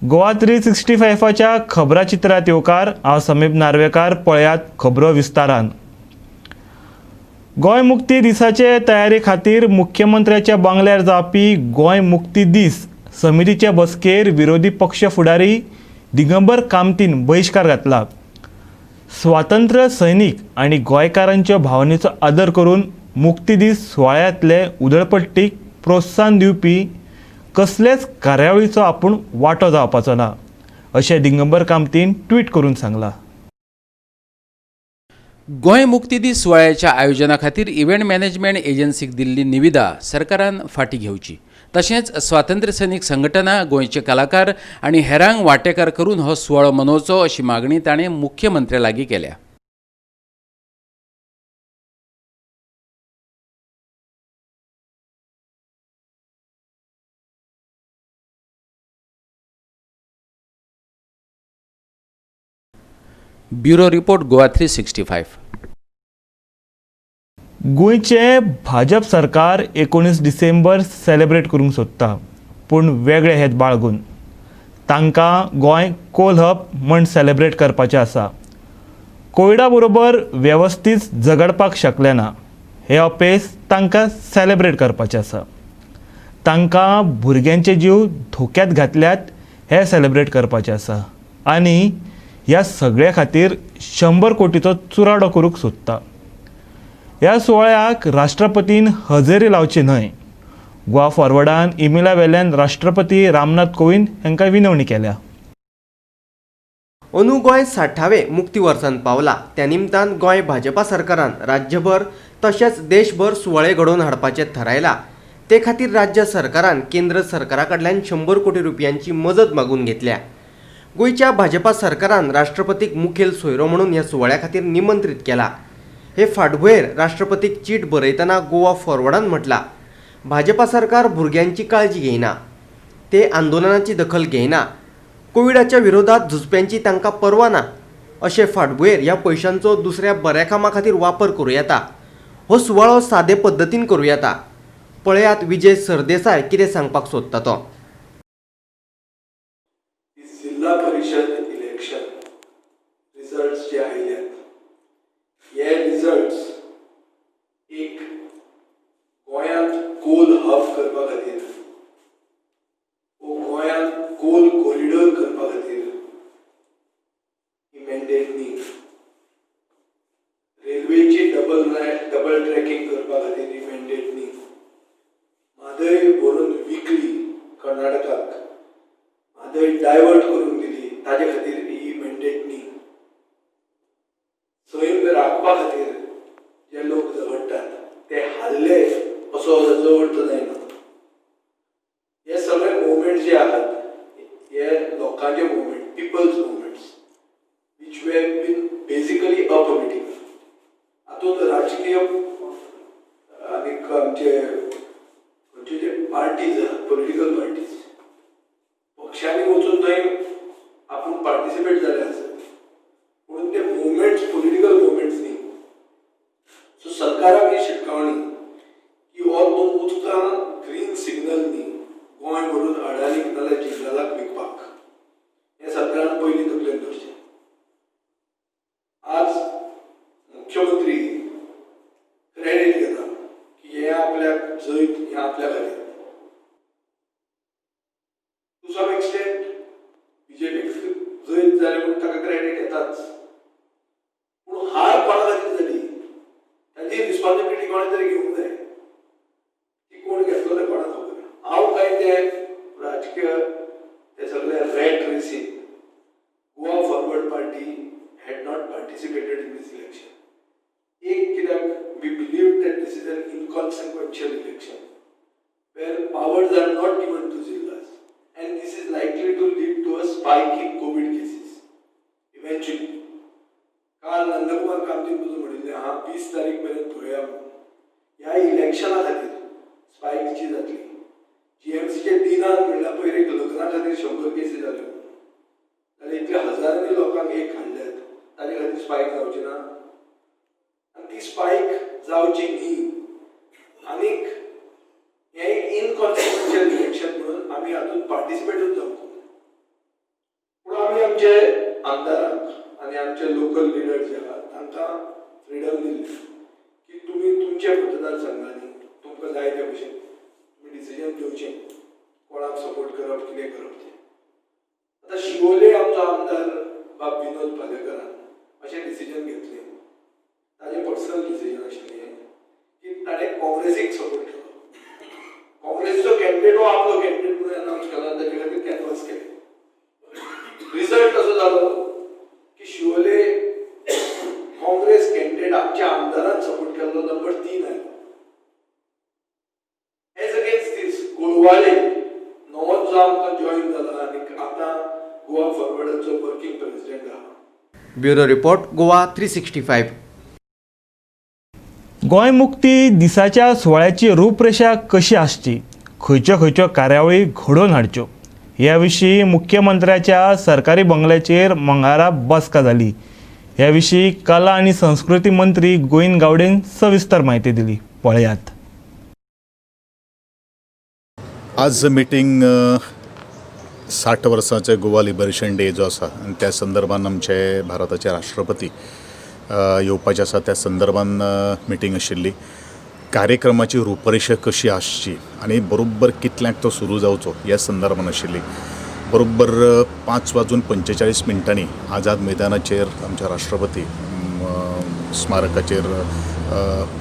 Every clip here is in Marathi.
गोवा 365च्या खबरां चित्रात येवकार हांव समीप नार्वेकार. पळयात खबरो विस्तारान. गोंय मुक्ती दिसाचे तयारी खातीर मुख्यमंत्र्याच्या बंगल्यार जावपी गोंय मुक्ती दीस समितीचे बसकेर विरोधी पक्ष फुडारी दिगंबर कामतीन बहिष्कार घातला. स्वातंत्र्य सैनीक आनी गोंयकारांच्यो भावनेचो आदर करून मुक्ती दीस सुवाळ्यांतले उदळपट्टीक प्रोत्साहन दिवपी कसलेच कार्यावळीचो आपूण वांटो जावपाचो ना, अशें दिगंबर कामतीन ट्वीट करून सांगलां. गोंय मुक्ती दीस सुवाळ्याच्या आयोजना खातीर इव्हेंट मॅनेजमेंट एजन्सीक दिल्ली निविदा सरकारान फाटीं घेवची. तशेंच स्वातंत्र्य सैनीक संघटना, गोंयचे कलाकार आनी हेरांक वांटेकार करून हो सुवाळो मनोवचो अशी मागणी ताणें मुख्यमंत्र्या लागीं केल्या. Bureau report Goa 365. गोंयचे भाजप सरकार 19 डिसेंबर सेलेब्रेट करूंक सोदता, पूण वेगळे हेत बाळगून. तांकां गोंय कोल हब म्हण सेलेब्रेट करपाचें आसा. कोविडा बरोबर वेवस्थीत झगडपाक शकले ना, हे अपेस तांकां सेलेब्रेट करपाचें आसा. तांकां भुरग्यांचे जीव धोक्यांत घातल्यात हे सेलेब्रेट करपाचें आसा. आनी ह्या सगळ्या खातीर 100 कोटीचो चुराडो करूंक सोदता. ह्या सुवाळ्याक राष्ट्रपतीन हजेरी लावची न्हय. गोवा फॉरवर्डान ईमेला वेल्यान राष्ट्रपती रामनाथ कोविंद हांकां विनवणी केल्या. अंदू गोंय 60वे मुक्ती वर्सान पावला. त्या निमतान गोंय भाजपा सरकारान राज्यभर तशेंच देशभर सुवाळे घडोवन हाडपाचें थारायला. ते खातीर राज्य सरकारान केंद्र सरकारा कडल्यान 100 कोटी रुपयांची मजत मागून घेतल्या. गोंयच्या भाजपा सरकारान राष्ट्रपतीक मुखेल सोयरो म्हणून ह्या सुवाळ्या खातीर निमंत्रीत केला. हे फाटभुंयेर राष्ट्रपतीक चीट बरयतना गोवा फॉरवर्डान म्हटलां, भाजपा सरकार भुरग्यांची काळजी घेयना, ते आंदोलनाची दखल घेयना, कोविडाच्या विरोधात झुजप्यांची तांकां पर्वा ना. अशे फाटभुंयेर ह्या पयशांचो दुसऱ्या बऱ्या कामा खातीर वापर करूं येता. हो सुवाळो सादे पद्दतीन करूं येता. पळयात विजय सरदेसाय कितें सांगपाक सोदता तो. जिल्हा परिषद इलेक्शन रिजल्ट्स जे आयल्यात, हे रिजल्ट्स एक गोंयांत कोल हब करपा खातीर, गोंयांत कोल कॉरिडॉर करपा खातीर ही मॅन्डेट न्ही. रेल्वेची डबल ट्रॅकिंग करपा खातीर ही मॅन्डेट न्ही. म्हादय व्हरून विकली कर्नाटकाक, म्हादय डायवर्ट करून दिली, ताजे खातीर ही मॅन्डेट न्ही. सैम राखपा खातीर जे लोक झगडटात ते हाल्ले असो ताचो अर्थ जायना. हे सगळे मुवमेंट जे आहात हे लोकांचे movement, peoples movements, which were been basically apolitical. हातूंत राजकीय आनी आमचे जे पार्टीज आहात, पॉलिटिकल पार्टीज, पक्षांनी वचून थंय आपूण पार्टिसिपेट जाले आसत, पूण ते मुवमेंट्स पॉलिटिकल मुवमेंट्स न्ही. सो सरकाराक ही शिटकावणी की हो तो उदकां ग्रीन सिग्नल न्ही गोंय व्हरून अडानीक नाल्यार जिंदालाक विकपाक, हें सरकारान पयलीं तकलेन धरचें. आज मुख्यमंत्री क्रेडीट घेता की हे आपल्याक जैत, हें आपल्या खातीर. टू सम एक्सटेंट बीजेपीक जैत जालें म्हणून ताका क्रेडीट येताच, पूण हार कोणा खातीर जाली ताची रिस्पॉन्सिबिलिटी कोणे तरी घेवंक जाय. ती कोण घेतलो तें कोणाक खबर ना. हांव काय ते राजकीय ते सगळे रेट रेसीन Goa Forward Party had not participated in this election. एक कित्याक we believe that this is an inconsequential election where powers are not given to zillas and this is likely to lead to a spike in COVID cases eventually. काल नंदकुमार कामतीन तुझं म्हणिल्लें हा 20 तारीख पर्यंत पळोवया म्हणून. ह्या इलेक्शना खातीर स्पायकची जातली. जीएमसीचे दिनान म्हणल्यार पयर एक लग्ना खातीर 100 केसी जाल्यो जाल्यार इतल्या हजारांनी लोकांक एक हाडल्यात, ताजे खातीर स्पायक जावची ना. आनी ती स्पायक जावची न्ही. आनीक हे एक इनकॉन्सिक्वेन्शियल इलेक्शन म्हणून आमी हातूंत पार्टिसिपेटूच जावंक आमचे आमदारांक आणि आमचे लोकल लिडर जे आहात तांकां फ्रीडम दिल्ली की तुम्ही तुमच्या मतदारसंघांनी तुमकां जाय त्या भशेन तुम्ही डिसिजन घेवचें कोणाक सपोर्ट करप कितें करप तें. आतां शिवोले आमचो आमदार बाब विनोद पालेकरान अशें डिसिजन घेतलें. ताजें पर्सनल डिसिजन आशिल्लें की ताणें काँग्रेसीक सपोर्ट केलो. काँग्रेसचो कॅन्डिडेट हो आपलो कॅन्डिडेट म्हणून अनाउन्स केला, ताचे खातीर कॅनवास केलें. रिजल्ट असो जालो की शिवोले काँग्रेस कॅन्डिडेट आमच्या आमदारान सपोर्ट केल्लो नंबर 3 आयलो. एज अगेन्स्ट दीस गोलवाले नवोच जो आमकां जॉईन जाला आनी आतां गोवा फॉरवर्डाचो वर्किंग प्रेसिडेंट आहा. Bureau report Goa 365. गोंय मुक्ती दिसाच्या सुवाळ्याची रूपरेषा कशी आसची, खंयच्यो खंयच्यो कार्यावळी घडोवन हाडच्यो, ह्या विशीं मुख्यमंत्र्याच्या सरकारी बंगल्याचेर मंगळारा बसका जाली. ह्या विशीं कला आनी संस्कृती मंत्री गोविंद गावडेन सविस्तर म्हायती दिली. पळयात. आज मिटींग 60 वर्सांचे गोवा लिबरेशन डे जो आसा आनी त्या संदर्भान आमचे भारताचे राष्ट्रपती येवपाचे आसा. त्या संदर्भान मिटींग आशिल्ली. कार्यक्रमाची रूपरेषा कशी आसची आनी बरोबर कितल्यांक तो सुरू जावचो ह्या संदर्भान आशिल्ली. बरोबर 5:45 आझाद मैदानाचेर आमच्या राष्ट्रपती स्मारकाचेर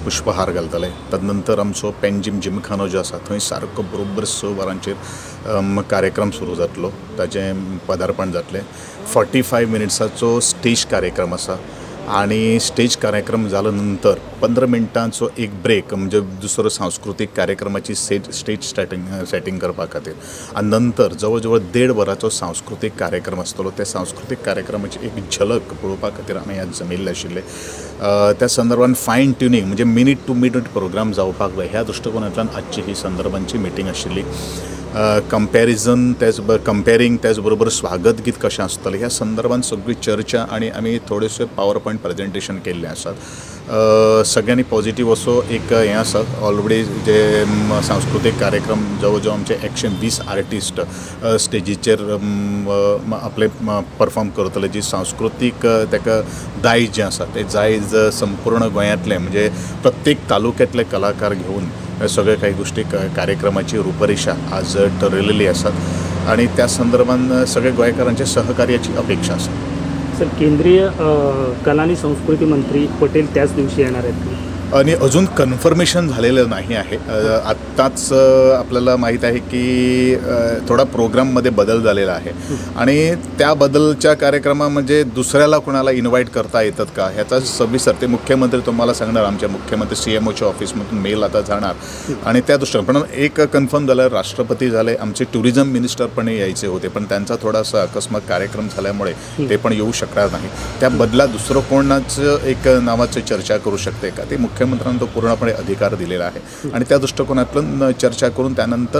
पुष्पहार घालतले. तदनंतर आमचो पेनजीम जिमखानो जो आसा थंय सारको बरोबर 6 वरांचेर कार्यक्रम सुरू जातलो. ताचें पदार्पण जातलें. 45 मिनिट्साचो स्टेज कार्यक्रम आसा आणि स्टेज कार्यक्रम झाल्यानंतर 15 मिनटांचो एक ब्रेक म्हणजे दुसरो सांस्कृतिक कार्यक्रमाची स्टेज सेटिंग करपा खातीर आणि नंतर जवळ जवळ 1.5 वरांचो सांस्कृतिक कार्यक्रम आसतलो. त्या सांस्कृतिक कार्यक्रमाची एक झलक पळोवपा खातीर आमी आज जमिल्ले आशिल्ले. त्या संदर्भान फायन ट्युनिंग म्हणजे मिनीट टू मिनीट प्रोग्राम जावपाक जाय ह्या दृश्टिकोनांतल्यान आजची ही संदर्भांची मिटींग आशिल्ली. कंपेरिंग त्याच बरोबर स्वागत गीत कशें आसतलें ह्या संदर्भान सगळी चर्चा आणि आमी थोडेशे पावर पॉयंट प्रेजेंटेशन केल्ले आसात. सगळ्यांनी पॉझिटिव्ह असो एक हें आसा. ऑलरेडी जे सांस्कृतिक कार्यक्रम जवळ जवळ आमचे 120 आर्टिस्ट स्टेजीचेर आपले परफॉर्म करतले. जी सांस्कृतिक ताका दायज जें आसा तें दायज संपूर्ण गोंयांतले म्हणजे प्रत्येक तालुक्यांतले कलाकार घेवन सगळे काही गोष्टी कार्यक्रमाची रूपरेषा आज ठरलेली असतात आणि त्या संदर्भात सगळे गोंयकारांच्या सहकार्याची अपेक्षा असते. सर, केंद्रीय कला आणि संस्कृती मंत्री पटेल त्याच दिवशी येणार आहेत आणि अजून कन्फर्मेशन झालेलं नाही आहे. आत्ताच आपल्याला माहीत आहे की थोडा प्रोग्राममध्ये बदल झालेला आहे आणि त्या बदलच्या कार्यक्रमामध्ये दुसऱ्याला कोणाला इन्व्हाइट करता येतात का ह्याचा सविस्तर ते मुख्यमंत्री तुम्हाला सांगणार. आमच्या मुख्यमंत्री CMOच्या ऑफिसमधून मेल आता जाणार आणि त्या दृष्टीने पण एक कन्फर्म झालं. राष्ट्रपती झाले. आमचे टुरिझम मिनिस्टर पण यायचे होते पण त्यांचा थोडासा अकस्मात कार्यक्रम झाल्यामुळे ते पण येऊ शकणार नाही. त्या बदला दुसरं कोणाचं एक नावाची चर्चा करू शकते का ते मुख्यमंत्र्यांना तो पूर्णपणे अधिकार दिलेला आहे आणि त्या दृष्टिकोनातून चर्चा करून त्यानंतर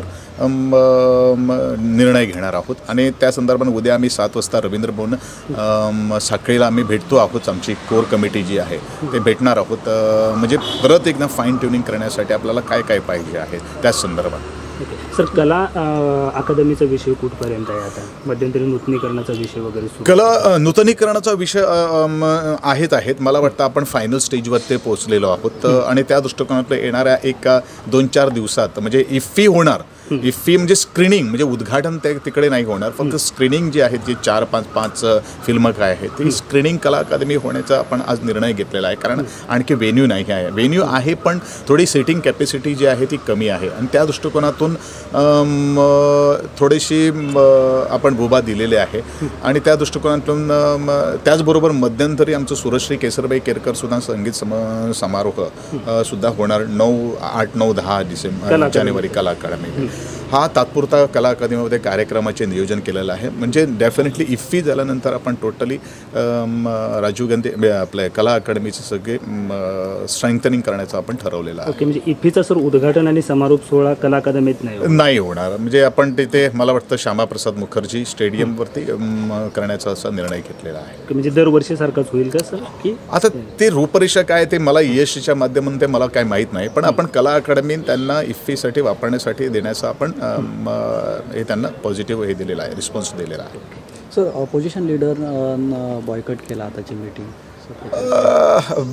निर्णय घेणार आहोत. आणि त्या संदर्भात उद्या आम्ही 7 वाजता रवींद्र भवन साखळीला आम्ही भेटतो आहोत. आमची कोर कमिटी जी आहे ते भेटणार आहोत. म्हणजे परत एकदा फाईन ट्युनिंग करण्यासाठी आपल्याला काय काय पाहिजे आहे त्या संदर्भात. सर, कला अकादमीचा विषय कुठपर्यंत आहे आता? मध्यंतरी नूतनीकरणाचा विषय वगैरे कला नूतनीकरणाचा विषय आहेत. मला वाटतं आपण फायनल स्टेजवर ते पोहोचलेलो आहोत आणि त्या दृष्टिकोनातून येणाऱ्या 1-2-4 दिवसात म्हणजे इफ्फी होणार. इफ्फी म्हणजे स्क्रीनिंग म्हणजे उद्घाटन ते तिकडे नाही होणार. फक्त स्क्रीनिंग जी आहे जी 4-5 फिल्म काय आहे ती स्क्रीनिंग कला अकादमी होण्याचा आपण आज निर्णय घेतलेला आहे. कारण आणखी व्हेन्यू नाही आहे. व्हेन्यू आहे पण थोडी सीटिंग कॅपॅसिटी जी आहे ती कमी आहे आणि त्या दृष्टिकोनातून थोडीशी आपण भूभा दिलेले आहे आणि त्या दृष्टिकोनातून त्याचबरोबर मध्यंतरी आमचं सुरश्री केसरबाई केरकर सुद्धा संगीत समारोह सुद्धा होणार 8-9-10 जानेवारी कला अकादमी. हा तात्पुरता कला अकादमीमध्ये कार्यक्रमाचे नियोजन केलेलं आहे. म्हणजे डेफिनेटली इफ्फी झाल्यानंतर आपण टोटली राजीव गांधी आपल्या कला अकादमीचे सगळे स्ट्रेंथनिंग करण्याचं आपण ठरवलेलं आहे. ओके, म्हणजे इफ्फीचा सर उद्घाटन आणि समारोप सोहळा कला अकादमीत नाही होणार. म्हणजे आपण तिथे मला वाटतं श्यामाप्रसाद मुखर्जी स्टेडियमवरती करण्याचा असा निर्णय घेतलेला आहे. म्हणजे दरवर्षी सारखाच होईल का सर की आता ते रूपरेषा काय ते मला यशच्या माध्यमातून ते मला काय माहीत नाही पण आपण कला अकादमी त्यांना इफ्फीसाठी वापरण्यासाठी देण्याचा आपण हे त्यांना पॉझिटिव्ह हे दिलेला आहे रिस्पॉन्स दिलेला आहे. सर ऑपोजिशन लीडर बॉयकट केला आताची मिटींग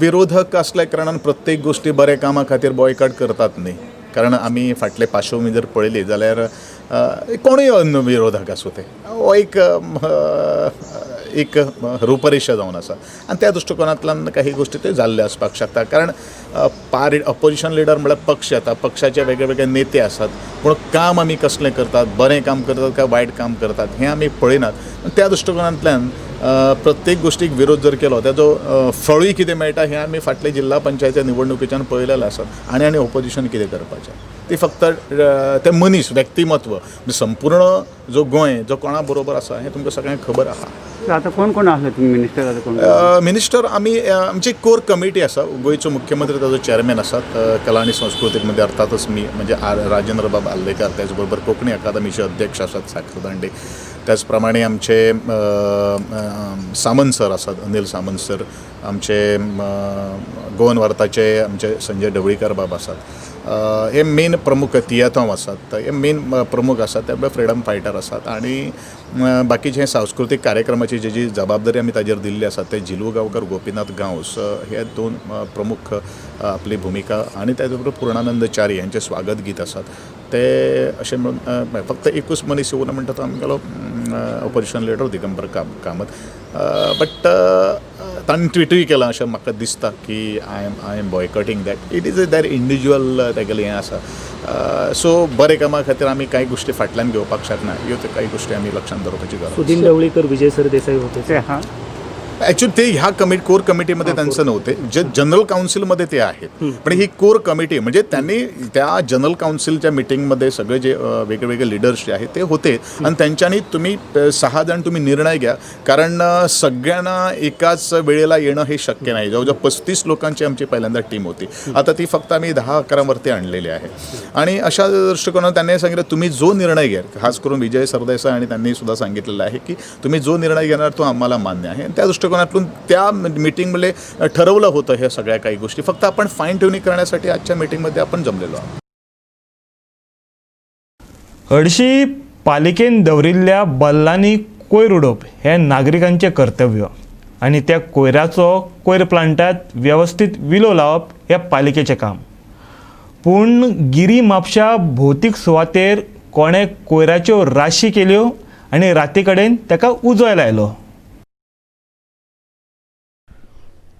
विरोधक असल्या कारणान प्रत्येक गोष्टी बरे कामा खातीर बॉयकॉट करतात न्ही. कारण आमी फाटले पार्श्वभूमी जर पळयली जाल्यार कोणूय विरोधक आसूं ते हो एक रुपरेषा जावन आसा आनी त्या दृश्टिकोनांतल्यान काही गोष्टी ते जाल्ले आसपाक शकता. कारण अपोजिशन लिडर म्हळ्यार पक्ष येता, पक्षाचे वेगळे वेगळे नेते आसात, पूण काम आमी कसलें करतात, बरें काम करतात काय वायट काम करतात हें आमी पळयनात. त्या दृश्टिकोनांतल्यान प्रत्येक गोष्टीक विरोध जर केलो ताजो फळूय कितें मेळटा हें आमी फाटले जिल्हा पंचायती निवडणुकीच्यान पळयलेलें आसा. आनी ऑपोजिशन कितें करपाचें ती फक्त ते मनीस व्यक्तिमत्व संपूर्ण जो गोंय जो कोणा बरोबर आसा हें तुमकां सगळ्यांक खबर आसा. आता कोण कोण आसले तुम्ही मिनिस्टर आता कोण मिनिस्टर आमची कोर कमिटी आसा. गोंयचो मुख्यमंत्री ताजो चेअरमॅन आसात. कला आणि संस्कृतीक मध्ये अर्थातच मी म्हणजे राजेंद्र बाब आल्लेकर, त्याच बरोबर कोंकणी अकादमीचे अध्यक्ष आसात साखर दांडे, त्याच प्रमाणे आमचे सामंत सर आसात, अनिल सामंत सर, आमचे गोवन वार्ताचे आमचे संजय ढवळीकर बाब आसात. हे मेन प्रमुख तियाथॉम आसात, हे मेन प्रमुख आसात, ते फ्रिडम फायटर आसात. आणि बाकीचे सांस्कृतिक कार्यक्रमाची जी जबाबदारी आमी ताजेर दिल्ली आसा ते जिलू गांवकर, गोपीनाथ गांवस हे दोन प्रमुख आपली भूमिका आणि त्याचबरोबर पूर्णानंद च्यारी यांचे स्वागत गीत आसात ते अशें म्हणून फक्त एकूच मनीस येवना म्हणटा तो आमगेलो opposition leader Digambar Kamat. But ताणें ट्विटूय केलां अशें म्हाका दिसता की I am boycotting that. It is their individual तेगेलें हें आसा. सो बरे कामा खातीर आमी कांय गोश्टी फाटल्यान घेवपाक शकना. ह्यो त्यो कांय गोश्टी आमी लक्षांत दवरपाची गरज. सुदीन ढवळीकर, विजय सरदेसाई होते ते ॲक्च्युली ते ह्या कोर कमिटीमध्ये त्यांचं नव्हते, जे जनरल काउन्सिलमध्ये ते आहेत. पण ही कोर कमिटी म्हणजे त्यांनी त्या जनरल काउन्सिलच्या मिटिंगमध्ये सगळे जे वेगवेगळे लीडर्स जे आहेत ते होते आणि त्यांच्यानी तुम्ही 6 जण तुम्ही निर्णय घ्या, कारण सगळ्यांना एकाच वेळेला येणं हे शक्य नाही. जवळजवळ 35 लोकांची आमची पहिल्यांदा टीम होती, आता ती फक्त आम्ही 10-11 वरती आणलेली आहे. आणि अशा दृष्टिकोनात त्यांनी सांगितलं तुम्ही जो निर्णय घ्या, खास करून विजय सरदेसाई आणि त्यांनी सुद्धा सांगितलेलं आहे की तुम्ही जो निर्णय घेणार तो आम्हाला मान्य आहे. त्या दृष्टिकोनातून त्या मीटिंगमध्ये ठरवलं होतं हे सगळ्या काही गोष्टी. फक्त आपण फाईन ट्युनिंग करण्यासाठी आजच्या मीटिंगमध्ये आपण जमलेलो आहोत. हरशीं पालिकेन दवरिल्ल्या बल्लांनी कोयर उडोवप हें नागरिकांचें कर्तव्य आनी त्या कोयराचो कोयर प्लांटात वेवस्थीत विलो लावप हें पालिकेचें काम. पूण गिरी म्हापशा भौतीक सुवातेर कोणें कोयराच्यो राशी केल्यो आनी राती कडेन ताका उजो लायलो.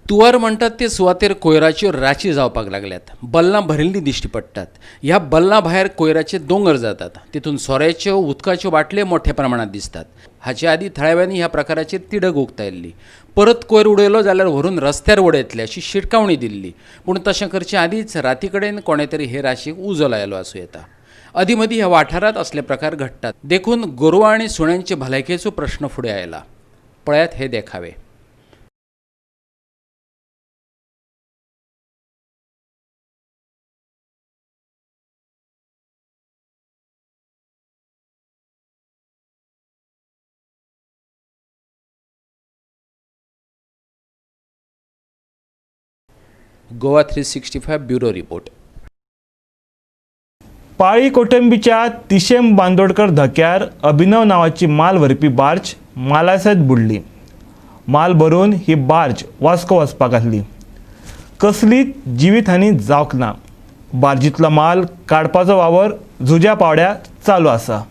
तुवार म्हणटात ते सुवातेर कोयराच्यो राशी जावपाक लागल्यात. बल्लां भरिल्लीं दिश्टी पडटात. ह्या बल्लां भायर कोयराचे दोंगर जातात. तितून सोऱ्याच्यो उदकाच्यो बाटल्यो मोठ्या प्रमाणात दिसतात. हाचे आदी थळाव्यांनी ह्या प्रकाराचेर तिडक उक्तायल्ली. परत कोयर उडयलो जाल्यार व्हरून रस्त्यार उडयतले अशी शिटकावणी दिल्ली. पूण तशें करचे आदींच राती कडेन कोणे तरी हे राशीक उजो लायलो आसूं येता. अदीं ह्या वाठारांत असले प्रकार घडटात. देखून गोरवां आनी सुण्यांचे भलायकेचो प्रश्न फुडें आयला. पळयात हे देखावे. Goa 365 bureau report. पाळी कोटंबीच्या तिशेम बांदोडकर धक्यार अभिनव नावाची माल व्हरपी बार्ज मालासयत बुडली. माल भरून ही बार्ज वास्को वचपाक आसली. कसलीच जिवीतहानी जावंक ना. बार्जीतलो माल काडपाचो वावर झुज्या पावड्या चालू आसा.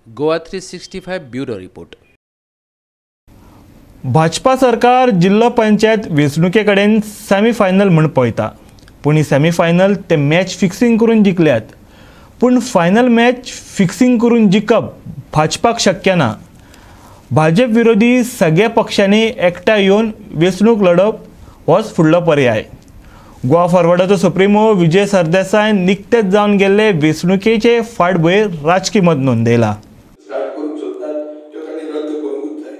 Goa 365 bureau report. भाजपा सरकार जिल्लो पंचायत वेंचणुके कडेन सॅमी फायनल म्हूण पळयता. पूण ही सॅमी फायनल ते मॅच फिक्सिंग करून जिखल्यात. पूण फायनल मॅच फिक्सिंग करून जिखप भाजपाक शक्य ना. भाजप विरोधी सगळ्या पक्षांनी एकठांय येवन वेंचणूक लढप होच फुडलो पर्याय. गोवा फॉरवर्डाचो सुप्रिमो विजय सरदेसाय निकतेच जावन गेल्ले वेंचणुकेचे फाटभुंयेर राजकीय मत नोंदयला. स्टार्ट करूंक सोदतात त्यो तांणी रद्द करूंकूच जाय.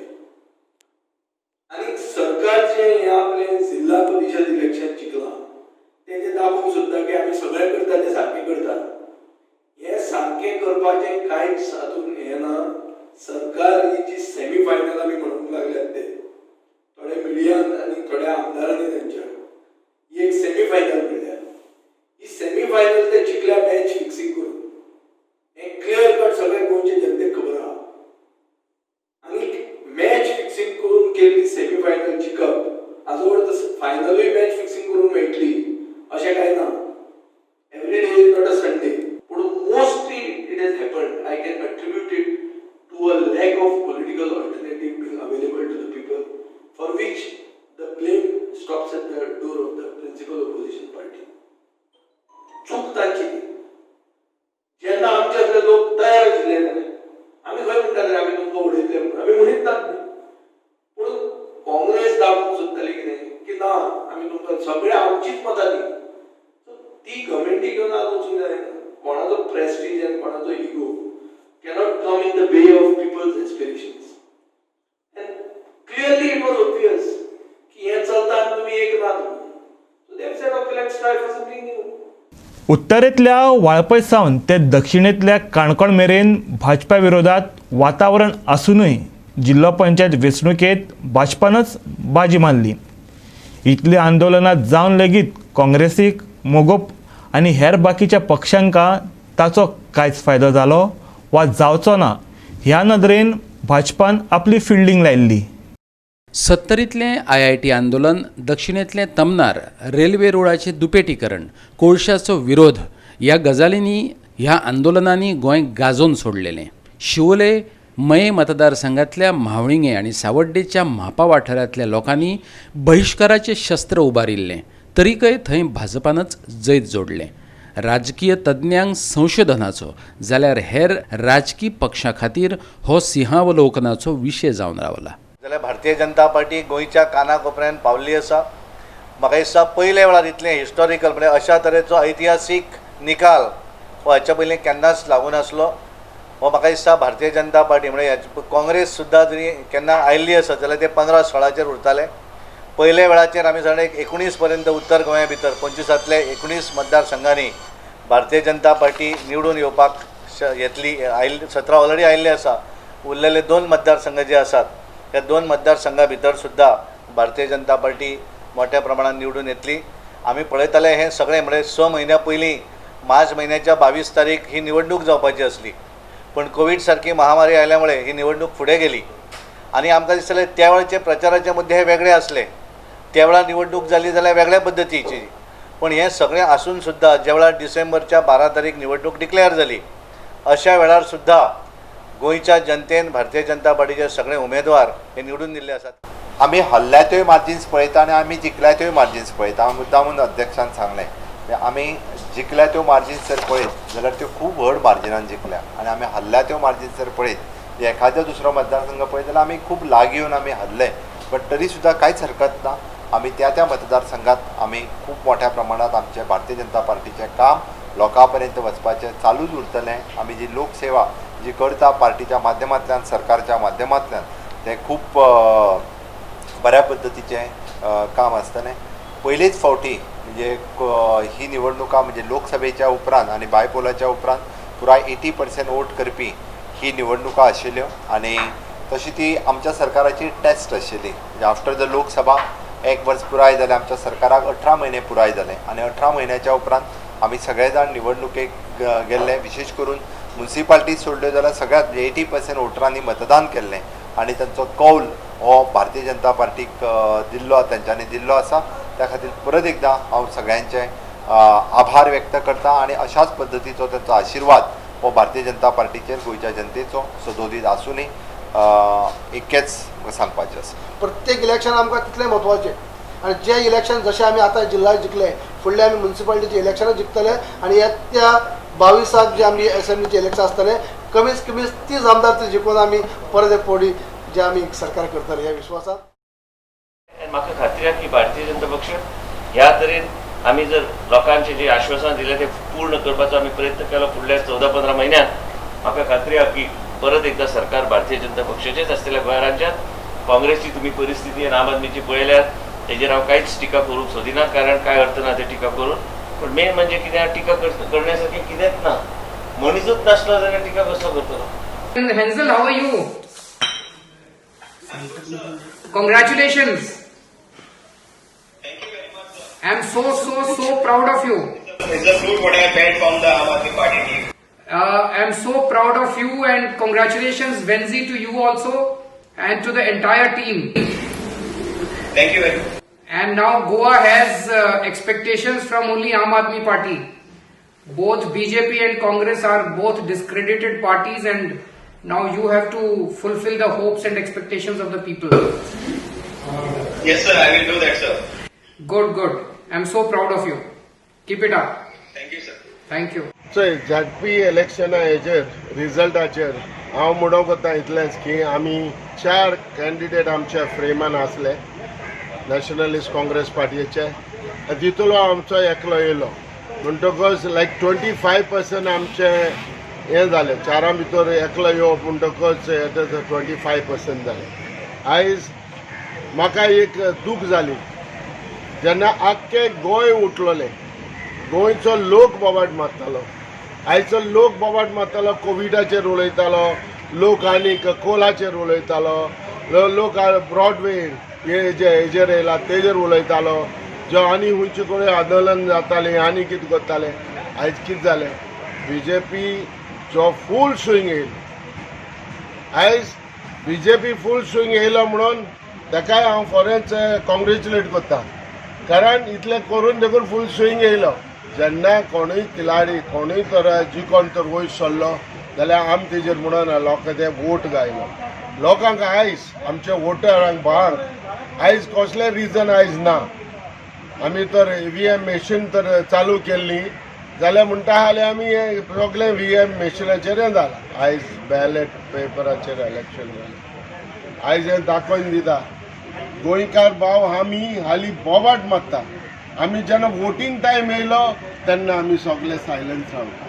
आनी सरकारचे हे आपले जिल्हा परिशद इलेक्शन जिखलां तेजे दाखोवंक सोदता की आमी सगळें करता तें सारकें करता. हे सारकें करपाचें कांयच हातून हें ना. सरकार ही जी सेमी फायनल आमी म्हणूंक लागल्यात ते थोड्या मिडियान आनी थोड्या आमदारांनी तेंच्या ही एक सेमी फायनल म्हणल्या. ही सेमी फायनल ते जिखल्या मॅच फिक्सिंग करून हे क्लियर कट सगळे गोंयचे जनतेक खबर आहा. आनी मॅच फिक्सिंग करून केल्ली सेमी फायनल जिखप हाजो अर्थ फायनलूय मॅच फिक्सिंग करून मेळटली अशें कांय ना. Every day is not a Sunday. पूण mostly it has happened. I can attribute it to a lack of political alternative being available to the people, for which the blame stops at the door of the principal opposition party. चूक तांची जेन्ना आमचे असले लोक तयार आशिल्ले आमी खंय म्हणटाले आमी तुमकां उडयतले म्हणून आमी म्हणीत नात न्ही. पूण काँग्रेस दाखोवंक सोदताली कितें की ना आमी तुमकां सगळे आमचीच मतां दी. ती गव्हर्मेंटी घेवन आज वचूंक जायना. कोणाचो प्रेस्टीज आनी कोणाचो ego cannot come in the way of people's aspirations. And clearly it was obvious कि हे चलता आनी तुमी एक ना. So they said okay let's try for something new. उत्तरेंतल्या Valpoi सावन ते दक्षिणेंतल्या काणकोण मेरेन भाजपा विरोधात वातावरण आसूनय जिल्लो पंचायत वेंचणुकेंत भाजपानच बाजी मारली. इतली आंदोलनां जावन लेगीत काँग्रेसीक मोगोप आनी हेर बाकीच्या पक्षांका ताचो कांयच फायदो जालो वा जावचो ना ह्या नदरेन भाजपान आपली फिल्डिंग लायिल्ली. 70तलें IIT आंदोलन, दक्षिणेंतलें तमनार, रेल्वे रुळाचें दुपेटीकरण, कोळशाचो विरोध ह्या गजालींनी ह्या आंदोलनांनी गोंय गाजोवन सोडलेलें. शिवोले मये मतदारसंघांतल्या म्हावळिंगे आनी सावड्डेच्या म्हापा वाठारांतल्या लोकांनी बहिश्काराचें शस्त्र उबारिल्लें. तरीकय थंय भाजपानच जैत जोडलें. राजकीय तज्ञांक संशोधनाचो जाल्यार हेर राजकीय पक्षां खातीर हो सिंहावलोकनाचो विशय जावन रावला. जाल्यार भारतीय जनता पार्टी गोंयच्या कानाकोपऱ्यान पावल्ली आसा. म्हाका दिसता पयल्या वेळार इतलें हिस्टॉरिकल म्हणजे अशा तरेचो ऐतिहासीक निकाल हो हाच्या पयलीं केन्नाच लागून नासलो. हो म्हाका दिसता भारतीय जनता पार्टी म्हणजे काँग्रेस सुद्दां जरी केन्ना आयिल्ली आसत जाल्यार ते 15-16 उरताले. पयल्या वेळाचेर आमी जण 19 पर्यंत उत्तर गोंया भितर 25तले 19 मतदारसंघांनी भारतीय जनता पार्टी निवडून येवपाक येतली. 17 ऑलरेडी आयिल्ले आसा. उरलेले 2 मतदारसंघ जे आसात त्या 2 मतदारसंघां भितर सुद्दां भारतीय जनता पार्टी मोठ्या प्रमाणात निवडून येतली. आमी पळयताले हें सगळें म्हणजे 6 म्हयन्या पयलीं मार्च म्हयन्याच्या 22 तारीख ही निवडणूक जावपाची आसली. पण कोवीड सारकी महामारी आयल्यामुळे ही निवडणूक फुडें गेली आनी आमकां दिसतालें त्या वेळाचे प्रचाराचे मुद्दे हे वेगळे आसले. त्या वेळार निवडणूक जाली जाल्यार वेगळ्या पद्दतीची. पण हें सगळें आसून सुद्दां ज्या वेळार डिसेंबरच्या 12 तारीख निवडणूक डिक्लेअर जाली अशा वेळार सुद्दां गोंयच्या जनतेन भारतीय जनता पार्टीचे सगळे उमेदवार हे निवडून दिल्ले आसात. आमी हल्ल्यात्योय मार्जिन्स पळयता आनी आमी जिखल्यात्योय मार्जिन्स पळयता. हांव मुद्दामून अध्यक्षान सांगलें आमी जिखल्या त्यो मार्जिन्स जर पळयत जाल्यार त्यो खूब व्हड मार्जिनान जिखल्या आनी आमी हल्ल्या त्यो मार्जिन्स जर पळयत एखादो दुसरो मतदारसंघ पळयत जाल्यार आमी खूब लागीं येवन आमी हल्ले. बट तरी सुद्दां कांयच हरकत ना. आमी त्या मतदारसंघात आमी खूब मोठ्या प्रमाणात आमचे भारतीय जनता पार्टीचें काम लोकां पर्यंत वचपाचें चालूच उरतलें. आमी जी लोकसेवा जी करता पार्टीच्या माध्यमांतल्यान सरकारच्या माध्यमांतल्यान तें खूब बऱ्या पद्दतीचें काम आसतलें. पयलेच फावटी म्हणजे ही निवडणुका म्हणजे लोकसभेच्या उपरांत आनी बायपोलाच्या उपरांत पुराय 80% वोट करपी ही निवडणुका आशिल्ल्यो आनी तशी ती आमच्या सरकाराची टेस्ट आशिल्ली. म्हणजे आफ्टर द लोकसभा 1 वर्स पुराय जालें आमच्या सरकाराक 18 म्हयने पुराय जाले आनी 18 म्हयन्याच्या उपरांत आमी सगळे जाण निवडणुकेक गेल्ले. विशेष करून म्युनिसिपालिटी सोडल्यो जाल्यार सगळ्यात 80% वोटरांनी मतदान केल्लें आनी तांचो कौल हो भारतीय जनता पार्टीक दिल्लो तेंच्यांनी दिल्लो आसा. त्या खातीर परत एकदां हांव सगळ्यांचे आभार व्यक्त करता आनी अशाच पद्दतीचो तांचो आशिर्वाद हो भारतीय जनता पार्टीचेर गोंयच्या जनतेचो सदोदीत आसूनी इतकेंच सांगपाचें आसा. प्रत्येक इलेक्शन आमकां तितलें म्हत्वाचें आनी जे इलेक्शन जशें आमी आतां जिल्ला जिखले फुडले आमी म्युनिसिपालिटीचे इलेक्शनां जिखतले आनी येत्या 22 जे आमी असेंब्लीचे इलेक्शन आसतले कमीत कमी 30 आमदार ते जिखून आमी परत एक फावटी जे आमी सरकार करतले ह्या विश्वासान म्हाका खात्री आसा की भारतीय जनता पक्ष ह्या तरेन आमी जर लोकांचे जे आश्वासन दिले ते पूर्ण करपाचो आमी प्रयत्न केलो फुडल्या 14-15 म्हयन्यांत म्हाका खात्री आसा की परत एकदा सरकार भारतीय जनता पक्षाचेच आसतले गोंय राज्यांत. काँग्रेसची तुम्ही परिस्थिती आनी आम आदमीची पळयल्यार तेजेर हांव कांयच टिका करूंक सोदिना कारण काय अर्थ ना ते टिका करून. पण मेन म्हणजे कितें टिका करण्यासारखें कितेंच ना. मनीसच नासलो जाल्यार टिका कसो करतलो. Hansel, how are you? Congratulations. Thank you very much, sir. I am so proud of you. It's the fruit what I felt from the Aam Aadmi Party team. I am so proud of you and congratulations Venzi to you also and to the entire team. Thank you very much. And now Goa has expectations from only Aam Aadmi Party. Both BJP and Congress are both discredited parties and now you have to fulfill the hopes and expectations of the people. Yes, sir. I will do that, sir. Good. I am so proud of you. Keep it up. Thank you, sir. Thank you. झडपी इलेक्शना हेजेर रिजल्टाचेर हांव म्हणूंक वता इतलेंच की आमी 4 कॅन्डिडेट आमच्या फ्रेमान आसले नॅशनलिस्ट काँग्रेस पार्टीचे तितूलो आमचो एकलो येयलो म्हणटकच लायक 25% आमचे हें जालें 4 भितर एकलो येवप म्हणटकच 25% जालें. आयज म्हाका एक दूख जाली जेन्ना आख्खें गोंय उठलोलें. गोंयचो लोक बोवाट मारतालो. आयचो लोक बोवाट मारतालो कोविडाचेर उलयतालो, लोक आनीक कोलाचेर उलयतालो, लोक ब्रॉडवे हेजेर येयला तेजेर उलयतालो, जो आनी खंयचे कडेन आंदोलन जातालें आनी कितें करताले. आयज कितें जालें बीजेपीचो फूल स्विंग येयलो. आयज बीजेपी फूल स्विंग येयलो म्हणून ताकाय हांव फॉरेंच कॉंग्रेच्युलेट करता कारण इतलें करून देखून फूल स्विंग येयलो. जेन्ना कोणूय खिलाडी कोणूय तर जिखोन तर वयर सरलो जाल्यार आमी तेजेर म्हणून लोकांक ते वोट घायलो. लोकांक आयज आमच्या वोटरांक भांग आयज कसलें रिजन आयज ना. आमी तर EVM मशीन तर चालू केल्ली जाल्यार म्हणटा जाल्यार आमी सगळें EVM मशिनाचेर जालां. आयज बॅलेट पेपराचेर इलेक्शन जालें. आयज हें दाखोवन दिता गोंयकार भाव आमी हालीं बोवाट मारता. आमी जेन्ना वोटींग टायम येयलो तेन्ना आमी सगळे सायलंस रावता.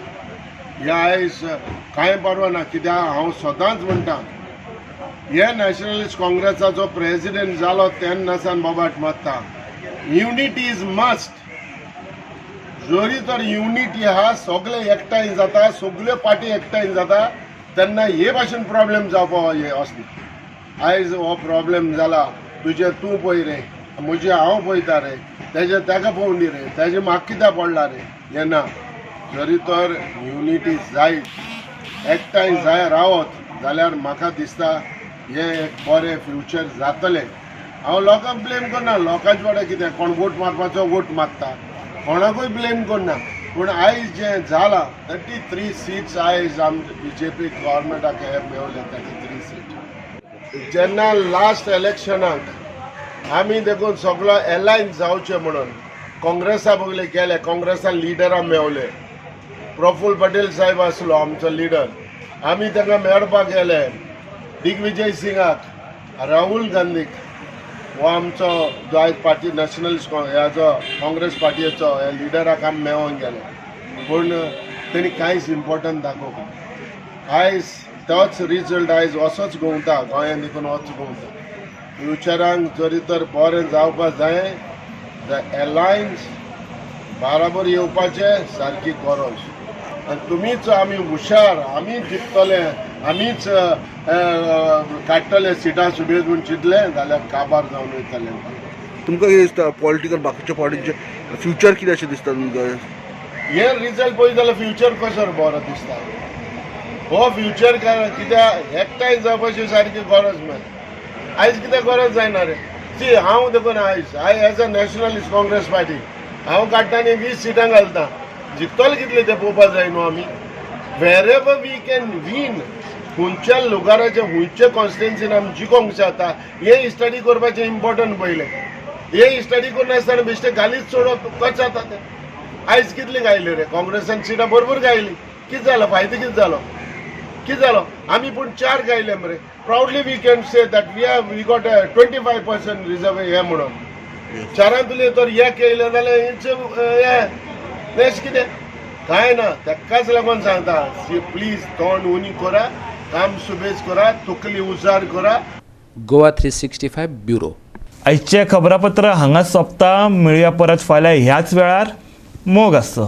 हे आयज कांय परवा ना कित्याक हांव सदांच म्हणटा हे नॅशनलिस्ट काँग्रेसाचो प्रेसिडेंट जालो तेन्ना सावन बोवाट मारता. Unity is must. जरी तर युनिटी आहा सगळे एकठांय जाता सगळ्यो पार्टी एकठांय जाता तेन्ना हे भाशेन प्रॉब्लेम जावपा हे वचना. आयज हो प्रॉब्लेम जाला तुजें तूं पळय रे म्हजें हांव पळयता रे तेजें ताका पळोवनी रे तेजें म्हाका कित्याक पडला रे हें ना. जरी तर युनिटी जाय एकठांय जाय रावत जाल्यार म्हाका दिसता हें एक बरें फ्युचर जातलें. हांव लोकांक ब्लेम करना. लोकांचे कडेन कितें कोण वोट मारपाचो वोट मारता कोणाकूय ब्लेम करना. पूण आयज जें जालां 33 सीट्स आयज BJP गव्हर्मेंटाक हे मेवले 33 सीट. जेन्ना लास्ट इलेक्शनाक आमी देखून सगळो एलायन्स जावचे म्हणून काँग्रेसा बगले गेले काँग्रेसान लिडरां मेवले. प्रफुल्ल पटेल साहेब आसलो आमचो लिडर. आमी ताका मेळपाक गेले. दिग्विजय सिंगाक, राहुल गांधीक हो आमचो जो आयज पार्टी नॅशनलिस्ट ह्याचो काँग्रेस पार्टीचो ह्या लिडराक आमी मेळोंक गेले पूण तेणी कांयच इम्पॉर्टंट दाखोवंक. आयज तोच रिजल्ट आयज असोच घुंवता गोंयांत देखून वच घुंवता. फ्युचरांक जरी तर बरें जावपाक जाय जाल्यार एलायन्स बराबर येवपाचें सारकी गरज. आनी तुमीच आमी हुशार आमी जिखतले आमीच काडटले सिटां सुबेज म्हूण चिंतलें जाल्यार काबार जावन वयतलें. तुमकां कितें दिसता पॉलिटिकल बाकीच्या पार्टीचे फ्युचर कितें अशें दिसता तुमकां? हे रिजल्ट पळयत जाल्यार फ्युचर कसो बरो दिसता. हो फ्युचर कित्याक एकठांय जावपाची सारकी गरज मेळटा. आयज कितें गरज जायना रे. सी हांव देखून आयज as a nationalist Congress party हांव काडटा आनी 20 सिटां घालता. जिखतले कितले ते पळोवपाक जाय न्हू आमी. वेरेवर वी कॅन वीन खंयच्या लुगाराच्या खंयच्या कॉन्स्टिट्युन्सीन आमी जिखोंक जाता हे स्टडी करपाचें इम्पॉर्टंट पयलें. हे स्टडी करनासतना बेश्टे घालीच सोडप कशें जाता तें. आयज कितली गायली रे काँग्रेसान सिटां भरपूर गायली कितें जालो फायदो कितें जालो आमी पूण 4 गायले मरे proudly we can say that we got 25% reserve हे म्हणून 4 तर एक केलें जाल्यार हे नेक्स्ट कितें कांय ना तेकाच लागून सांगता प्लीज तोंड उणी करा काम सुबेज करा तकली उजार करा. गोवा 365 ब्युरो. आयचे खबरापत्र हांगाच सोंपता. मेळुया परत फाल्यां ह्याच वेळार मोग आसचो.